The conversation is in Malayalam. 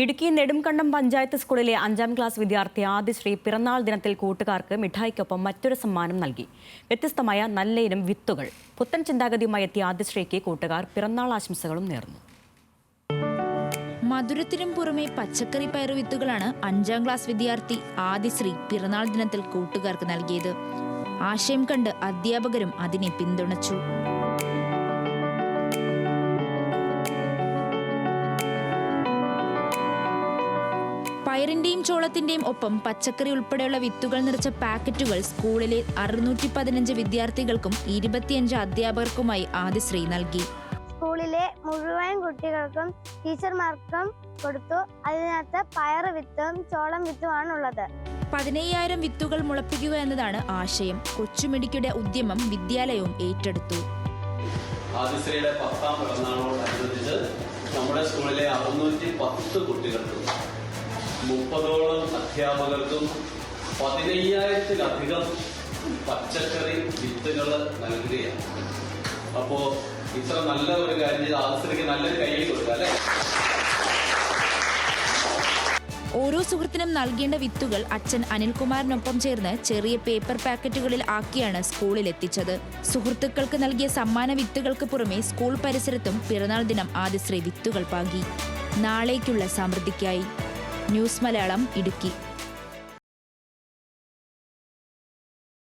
ഇടുക്കി നെടുംകണ്ടം പഞ്ചായത്ത് സ്കൂളിലെ 5ാം ക്ലാസ് വിദ്യാർത്ഥി ആദിശ്രീ പിറന്നാൾ ദിനത്തിൽ കൂട്ടുകാർക്ക് മിഠായിക്കൊപ്പം മറ്റൊരു സമ്മാനം നൽകി. വ്യത്യസ്തമായ നല്ലയിനം വിത്തുകൾ. പുത്തൻ ചിന്താഗതിയുമായി എത്തിയ ആദിശ്രീക്ക് കൂട്ടുകാർ പിറന്നാൾ ആശംസകളും നേർന്നു. മധുരത്തിനും പുറമെ പച്ചക്കറി പയറു വിത്തുകളാണ് 5ാം ക്ലാസ് വിദ്യാർത്ഥി ആദിശ്രീ പിറന്നാൾ ദിനത്തിൽ കൂട്ടുകാർക്ക് നൽകിയത്. ആശയം കണ്ട് അധ്യാപകരും അതിനെ പിന്തുണച്ചു. പയറിന്റെയും ചോളത്തിന്റെയും ഒപ്പം പച്ചക്കറി ഉൾപ്പെടെയുള്ള വിത്തുകൾ നിറച്ച പാക്കറ്റുകൾ സ്കൂളിലെ 615 വിദ്യാർത്ഥികൾക്കും 25 അധ്യാപകർക്കുമായി ആദിശ്രീ നൽകി. സ്കൂളിലെ മുഴുവൻ കുട്ടികൾക്കും ടീച്ചർമാർക്കും കൊടുത്തു. അതിനകത്ത് പയർ വിത്തും ചോളം വിത്തുമാണുള്ളത്. 15,000 വിത്തുകൾ മുളപ്പിക്കുക എന്നതാണ് ആശയം. കൊച്ചുമിടുക്കിയുടെ ഉദ്യമം വിദ്യാലയവും ഏറ്റെടുത്തു. ആദിശ്രീയുടെ 10ാം പിറന്നാളോടനുബന്ധിച്ച് നമ്മുടെ സ്കൂളിലെ 610 കുട്ടികൾക്കും 30ഓളം അധ്യാപകർക്കും 15,000-ലധികം പച്ചക്കറി വിത്തുകൾ നൽകുകയാണ്. അപ്പോൾ ഇത്ര നല്ല ഒരു കാര്യം ചെയ്ത് ആദിശ്രീക്ക് നല്ലൊരു കയ്യിൽ കൊടുക്കുക അല്ലേ? ഓരോ സുഹൃത്തിനും നൽകേണ്ട വിത്തുകൾ അച്ഛൻ അനിൽകുമാറിനൊപ്പം ചേർന്ന് ചെറിയ പേപ്പർ പാക്കറ്റുകളിൽ ആക്കിയാണ് സ്കൂളിൽ എത്തിച്ചത്. സുഹൃത്തുക്കൾക്ക് നൽകിയ സമ്മാന വിത്തുകൾക്ക് പുറമെ സ്കൂൾ പരിസരത്തും പിറന്നാൾ ദിനം ആദിശ്രീ വിത്തുകൾ പാകി. നാളേക്കുള്ള സമൃദ്ധിക്കായി. ന്യൂസ് മലയാളം, ഇടുക്കി.